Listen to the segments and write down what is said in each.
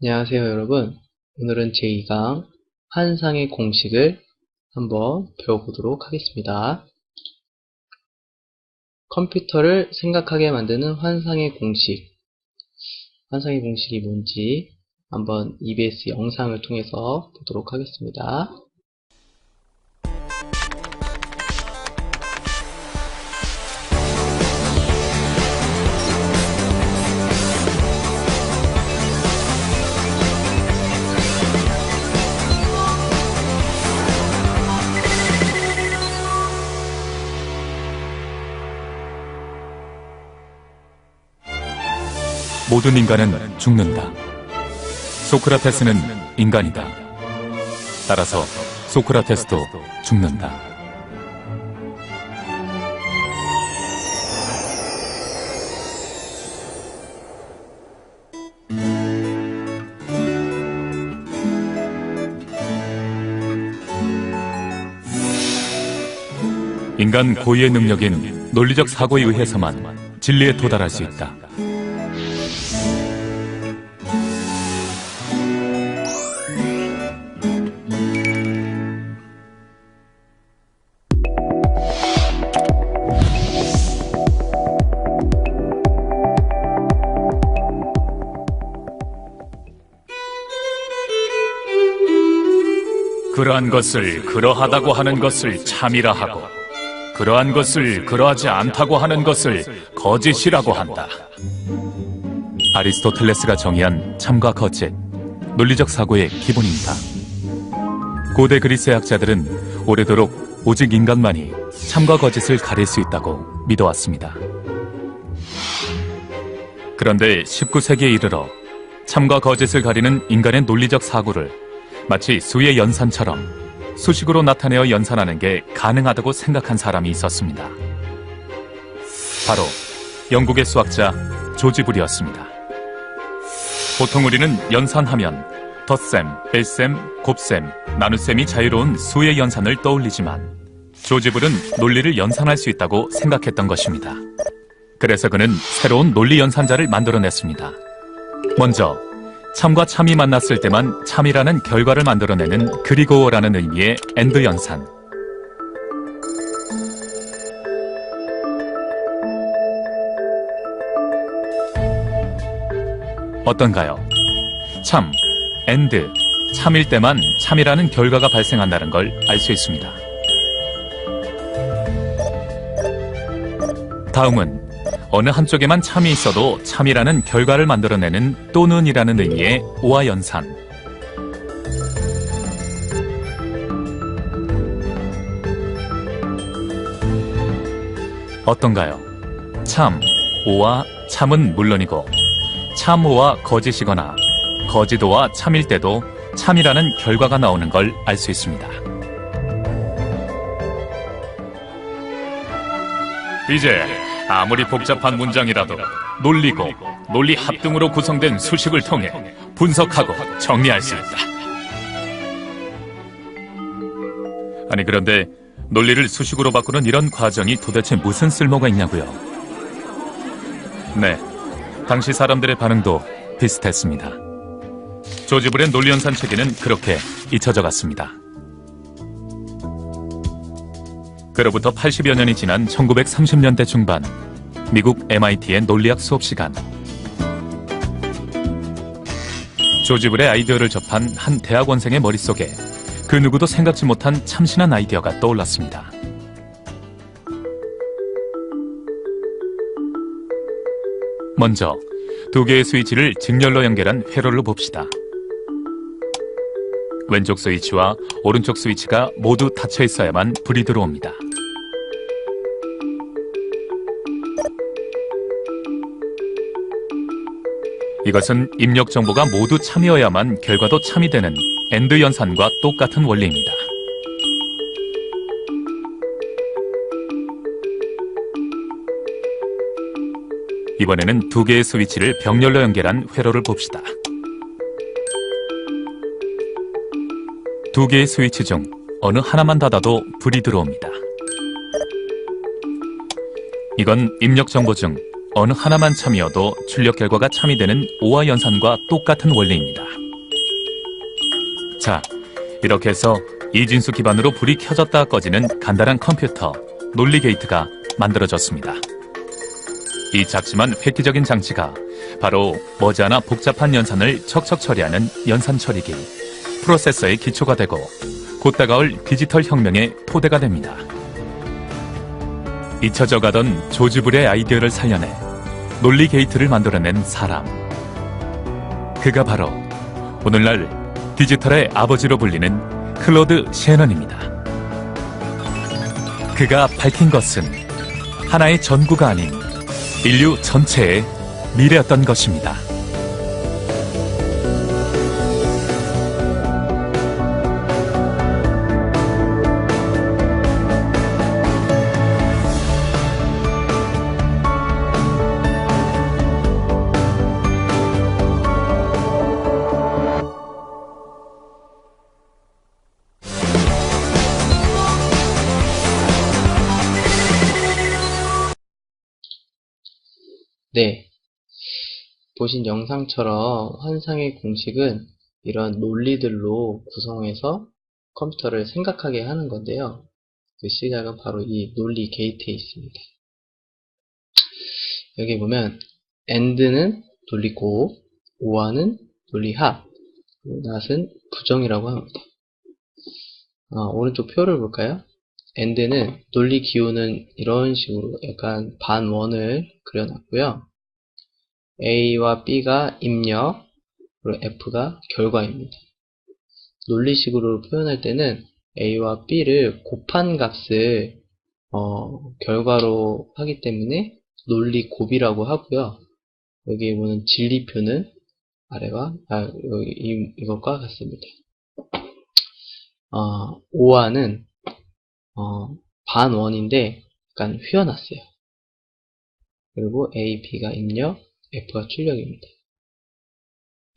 안녕하세요, 여러분. 오늘은 제2강 환상의 공식을 한번 배워보도록 하겠습니다. 컴퓨터를 생각하게 만드는 환상의 공식. 환상의 공식이 뭔지 한번 EBS 영상을 통해서 보도록 하겠습니다. 모든 인간은 죽는다. 소크라테스는 인간이다. 따라서 소크라테스도 죽는다. 인간 고유의 능력인 논리적 사고에 의해서만 진리에 도달할 수 있다. 그러한 것을 그러하다고 하는 것을 참이라 하고, 그러한 것을 그러하지 않다고 하는 것을 거짓이라고 한다. 아리스토텔레스가 정의한 참과 거짓, 논리적 사고의 기본입니다. 고대 그리스의 학자들은 오래도록 오직 인간만이 참과 거짓을 가릴 수 있다고 믿어왔습니다. 그런데 19세기에 이르러 참과 거짓을 가리는 인간의 논리적 사고를 마치 수의 연산처럼 수식으로 나타내어 연산하는 게 가능하다고 생각한 사람이 있었습니다. 바로 영국의 수학자 조지 불이었습니다. 보통 우리는 연산하면 덧셈, 뺄셈, 곱셈, 나눗셈이 자유로운 수의 연산을 떠올리지만 조지 불은 논리를 연산할 수 있다고 생각했던 것입니다. 그래서 그는 새로운 논리 연산자를 만들어냈습니다. 먼저 참과 참이 만났을 때만 참이라는 결과를 만들어내는 그리고어라는 의미의 AND 연산. 어떤가요? 참, AND, 참일 때만 참이라는 결과가 발생한다는 걸 알 수 있습니다. 다음은 어느 한쪽에만 참이 있어도 참이라는 결과를 만들어내는 또는이라는 의미의 오와 연산. 어떤가요? 참, 오와 참은 물론이고 참오와 거짓이거나 거짓오와 참일 때도 참이라는 결과가 나오는 걸 알 수 있습니다. 이제 아무리 복잡한 문장이라도 논리고 논리 합등으로 구성된 수식을 통해 분석하고 정리할 수 있다. 아니, 그런데 논리를 수식으로 바꾸는 이런 과정이 도대체 무슨 쓸모가 있냐고요? 네, 당시 사람들의 반응도 비슷했습니다. 조지 불의 논리연산 체계는 그렇게 잊혀져 갔습니다. 그로부터 80여 년이 지난 1930년대 중반, 미국 MIT의 논리학 수업 시간. 조지 불의 아이디어를 접한 한 대학원생의 머릿속에 그 누구도 생각지 못한 참신한 아이디어가 떠올랐습니다. 먼저 두 개의 스위치를 직렬로 연결한 회로를 봅시다. 왼쪽 스위치와 오른쪽 스위치가 모두 닫혀 있어야만 불이 들어옵니다. 이것은 입력 정보가 모두 참이어야만 결과도 참이 되는 AND 연산과 똑같은 원리입니다. 이번에는 두 개의 스위치를 병렬로 연결한 회로를 봅시다. 두 개의 스위치 중 어느 하나만 닫아도 불이 들어옵니다. 이건 입력 정보 중 어느 하나만 참이어도 출력 결과가 참이 되는 오와 연산과 똑같은 원리입니다. 자, 이렇게 해서 이진수 기반으로 불이 켜졌다 꺼지는 간단한 컴퓨터, 논리 게이트가 만들어졌습니다. 이 작지만 획기적인 장치가 바로 머지않아 복잡한 연산을 척척 처리하는 연산 처리기, 프로세서의 기초가 되고 곧 다가올 디지털 혁명의 토대가 됩니다. 잊혀져 가던 조지불의 아이디어를 살려내 논리 게이트를 만들어낸 사람. 그가 바로 오늘날 디지털의 아버지로 불리는 클로드 셰넌입니다. 그가 밝힌 것은 하나의 전구가 아닌 인류 전체의 미래였던 것입니다. 네, 보신 영상처럼 환상의 공식은 이런 논리들로 구성해서 컴퓨터를 생각하게 하는 건데요. 그 시작은 바로 이 논리 게이트에 있습니다. 여기 보면 AND는 논리고, OR는 논리합, NOT은 부정이라고 합니다. 오른쪽 표를 볼까요? AND는 논리 기호는 이런 식으로 약간 반원을 그려놨고요. A와 B가 입력, 그리고 F가 결과입니다. 논리식으로 표현할 때는 A와 B를 곱한 값을 결과로 하기 때문에 논리 곱이라고 하고요. 여기 보는 진리표는 아래와 이것과 같습니다. OR는 반원인데 약간 휘어놨어요. 그리고 A, B가 입력, F가 출력입니다.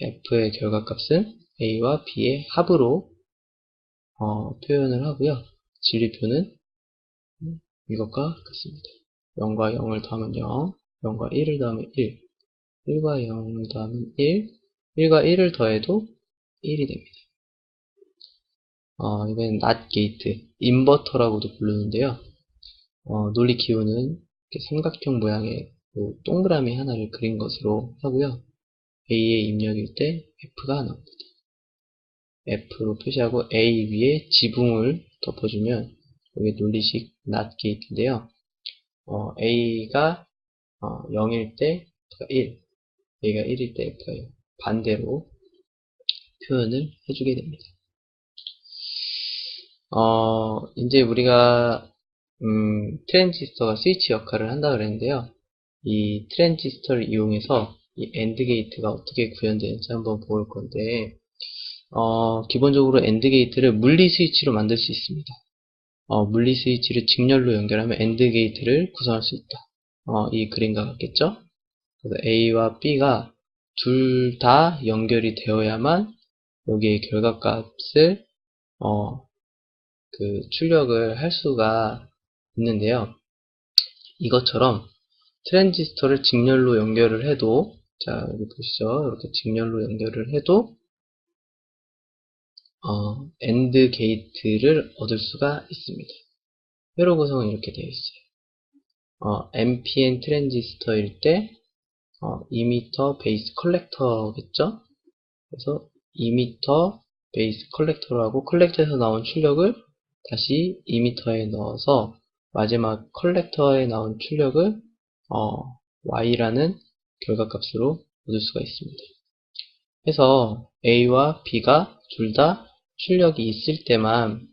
F의 결과값은 A와 B의 합으로 표현을 하고요. 진리표는 이것과 같습니다. 0과 0을 더하면 0, 0과 1을 더하면 1, 1과 0을 더하면 1, 1과 1을 더해도 1이 됩니다. 이건 NOT 게이트, 인버터라고도 부르는데요. 논리 기호는 이렇게 삼각형 모양의 동그라미 하나를 그린 것으로 하고요. A의 입력일 때 F가 나옵니다. F로 표시하고 A 위에 지붕을 덮어주면 여기 논리식 NOT 게이트인데요. A가 0일 때 F가 1, A가 1일 때 F가 0, 반대로 표현을 해주게 됩니다. 이제 우리가 트랜지스터가 스위치 역할을 한다 그랬는데요. 이 트랜지스터를 이용해서 이 AND 게이트가 어떻게 구현되는지 한번 볼 건데, 기본적으로 AND 게이트를 물리 스위치로 만들 수 있습니다. 물리 스위치를 직렬로 연결하면 AND 게이트를 구성할 수 있다. 이 그림과 같겠죠? 그래서 A와 B가 둘 다 연결이 되어야만 여기에 결과값을 출력을 할 수가 있는데요. 이것처럼 트랜지스터를 직렬로 연결을 해도, 자, 여기 보시죠. 이렇게 직렬로 연결을 해도 AND 게이트를 얻을 수가 있습니다. 회로 구성은 이렇게 되어 있어요. NPN 트랜지스터일 때 이미터 베이스 컬렉터겠죠? 그래서 이미터 베이스 컬렉터로 하고, 컬렉터에서 나온 출력을 다시 이미터에 넣어서 마지막 컬렉터에 나온 출력을 Y라는 결과값으로 얻을 수가 있습니다. 해서 A와 B가 둘 다 출력이 있을 때만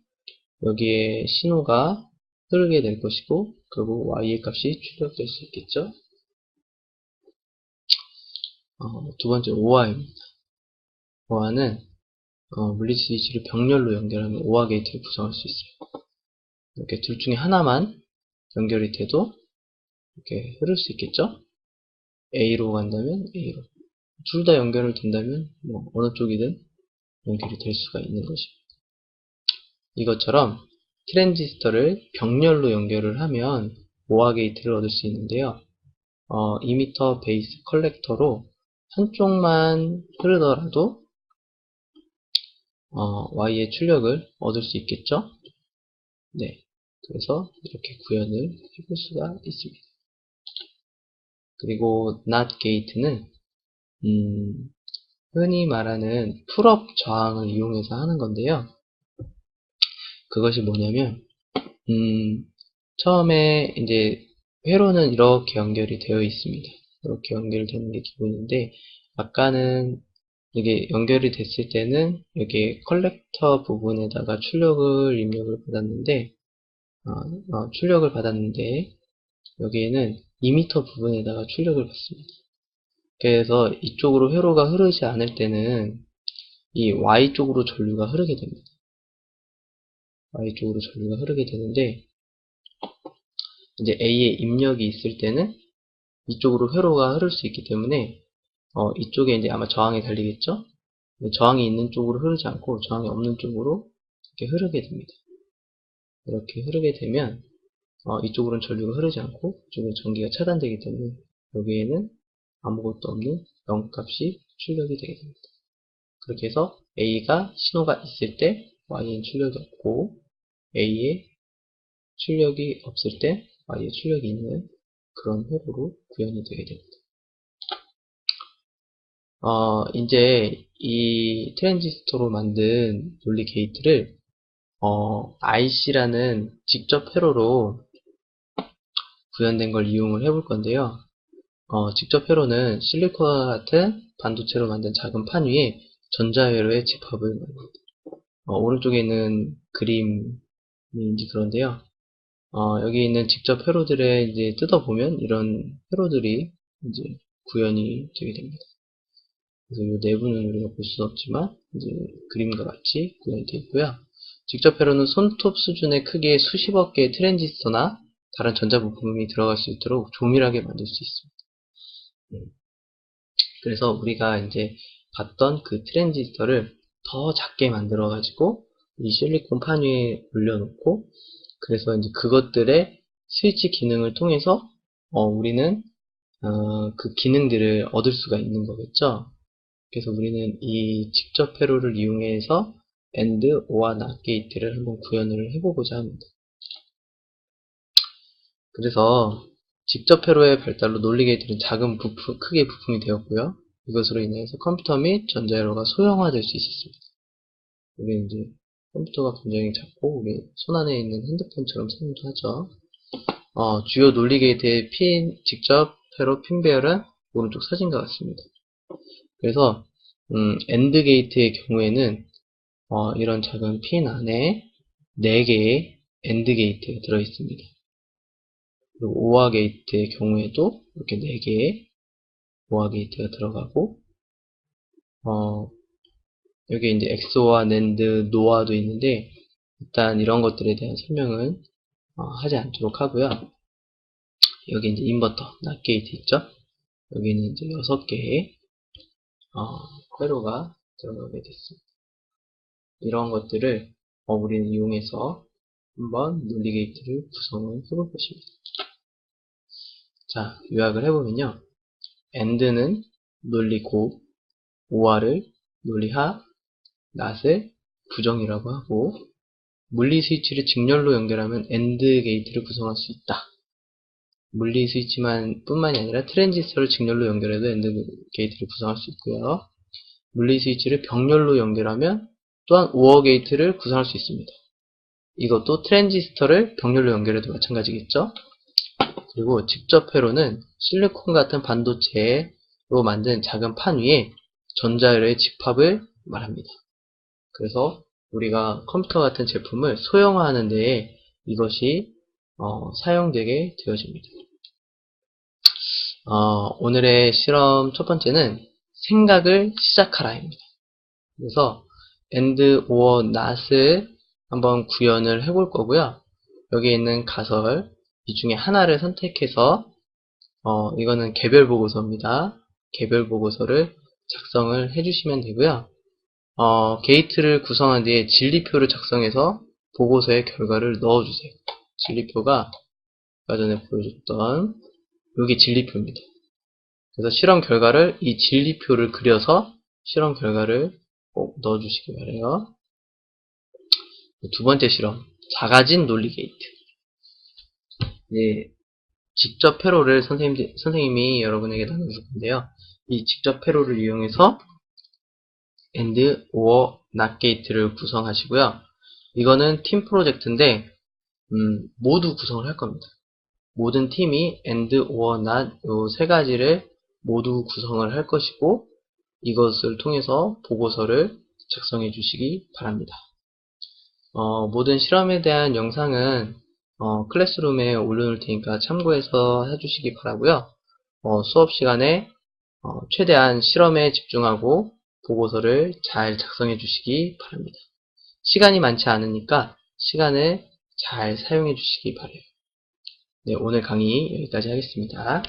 여기에 신호가 흐르게 될 것이고, 결국 Y의 값이 출력될 수 있겠죠. 두 번째 OR입니다. OR는 물리 스위치를 병렬로 연결하면 OR 게이트를 구성할 수 있어요. 이렇게 둘 중에 하나만 연결이 돼도 이렇게 흐를 수 있겠죠. A로 간다면 A로, 둘 다 연결을 된다면 어느 쪽이든 연결이 될 수가 있는 것입니다. 이것처럼 트랜지스터를 병렬로 연결을 하면 OR 게이트를 얻을 수 있는데요. 이미터 베이스 컬렉터로 한쪽만 흐르더라도 y의 출력을 얻을 수 있겠죠? 네. 그래서 이렇게 구현을 해볼 수가 있습니다. 그리고 NOT 게이트는 흔히 말하는 풀업 저항을 이용해서 하는 건데요. 그것이 뭐냐면 처음에 이제 회로는 이렇게 연결이 되어 있습니다. 이렇게 연결되는 게 기본인데 아까는 이게 연결이 됐을 때는 여기 컬렉터 부분에다가 출력을 받았는데 여기에는 이미터 부분에다가 출력을 받습니다. 그래서 이쪽으로 회로가 흐르지 않을 때는 이 Y쪽으로 전류가 흐르게 됩니다. Y쪽으로 전류가 흐르게 되는데 이제 A에 입력이 있을 때는 이쪽으로 회로가 흐를 수 있기 때문에 이쪽에 이제 아마 저항이 달리겠죠? 저항이 있는 쪽으로 흐르지 않고 저항이 없는 쪽으로 이렇게 흐르게 됩니다. 이렇게 흐르게 되면 이쪽으로는 전류가 흐르지 않고 이쪽은 전기가 차단되기 때문에 여기에는 아무것도 없는 0값이 출력이 되게 됩니다. 그렇게 해서 A가 신호가 있을 때 Y엔 출력이 없고 A에 출력이 없을 때 Y에 출력이 있는 그런 회로로 구현이 되게 됩니다. 이제 이 트랜지스터로 만든 논리 게이트를 IC라는 직접 회로로 구현된 걸 이용을 해볼 건데요. 직접 회로는 실리콘과 같은 반도체로 만든 작은 판 위에 전자회로의 집합을 만듭니다. 오른쪽에 있는 그림인지 그런데요. 여기 있는 직접 회로들에 이제 뜯어보면 이런 회로들이 이제 구현이 되게 됩니다. 그래서 이 내부는 우리가 볼 수는 없지만 이제 그림과 같이 구현이 되어 있고요. 직접 회로는 손톱 수준의 크기의 수십억 개의 트랜지스터나 다른 전자부품이 들어갈 수 있도록 조밀하게 만들 수 있습니다. 그래서 우리가 이제 봤던 그 트랜지스터를 더 작게 만들어 가지고 이 실리콘 판 위에 올려놓고 그래서 이제 그것들의 스위치 기능을 통해서 우리는 그 기능들을 얻을 수가 있는 거겠죠. 그래서 우리는 이 직접 회로를 이용해서 AND, OR, NOT 게이트를 한번 구현을 해보고자 합니다. 그래서 직접 회로의 발달로 논리 게이트는 작은 크기의 부품이 되었고요. 이것으로 인해서 컴퓨터 및 전자회로가 소형화될 수 있었습니다. 이게 이제 컴퓨터가 굉장히 작고 우리 손 안에 있는 핸드폰처럼 사용도 하죠. 주요 논리 게이트의 직접 회로 핀 배열은 오른쪽 사진과 같습니다. 그래서 AND 게이트의 경우에는 이런 작은 핀 안에 4개의 AND 게이트가 들어있습니다. 그리고 OR 게이트의 경우에도 이렇게 4개의 OR 게이트가 들어가고 여기 이제 XOR, NAND, NOR도 있는데 일단 이런 것들에 대한 설명은 하지 않도록 하고요. 여기 이제 인버터, NOT 게이트 있죠? 여기는 이제 6개의 회로가 들어가게 됐습니다. 이런 것들을 우리는 이용해서 한번 논리 게이트를 구성을 해볼 것입니다. 자, 요약을 해보면요. AND는 논리 고, OR을 논리 하, NOT을 부정이라고 하고 물리 스위치를 직렬로 연결하면 AND 게이트를 구성할 수 있다. 물리 스위치뿐만이 아니라 트랜지스터를 직렬로 연결해도 AND 게이트를 구성할 수 있고요. 물리 스위치를 병렬로 연결하면 또한 OR 게이트를 구성할 수 있습니다. 이것도 트랜지스터를 병렬로 연결해도 마찬가지겠죠. 그리고 직접 회로는 실리콘 같은 반도체로 만든 작은 판 위에 전자회로의 집합을 말합니다. 그래서 우리가 컴퓨터 같은 제품을 소형화하는 데에 이것이 사용되게 되어집니다. 오늘의 실험 첫 번째는 생각을 시작하라입니다. 그래서 AND, OR, NOT을 한번 구현을 해볼 거고요. 여기 있는 가설 이 중에 하나를 선택해서 이거는 개별 보고서입니다. 개별 보고서를 작성을 해주시면 되고요. 게이트를 구성한 뒤에 진리표를 작성해서 보고서의 결과를 넣어주세요. 진리표가 아까 전에 보여줬던 여기 진리표입니다. 그래서 실험 결과를 이 진리표를 그려서 실험 결과를 꼭 넣어주시기 바라요. 두 번째 실험, 작아진 논리 게이트. 네, 직접 회로를 선생님이 여러분에게 나눠줄 건데요. 이 직접 회로를 이용해서 AND, OR, NOT 게이트를 구성하시고요. 이거는 팀 프로젝트인데 모두 구성을 할 겁니다. 모든 팀이 AND, OR, NOT 이 세 가지를 모두 구성을 할 것이고 이것을 통해서 보고서를 작성해 주시기 바랍니다. 모든 실험에 대한 영상은 클래스룸에 올려놓을 테니까 참고해서 해주시기 바라고요. 수업 시간에 최대한 실험에 집중하고 보고서를 잘 작성해 주시기 바랍니다. 시간이 많지 않으니까 시간을 잘 사용해 주시기 바라요. 네, 오늘 강의 여기까지 하겠습니다.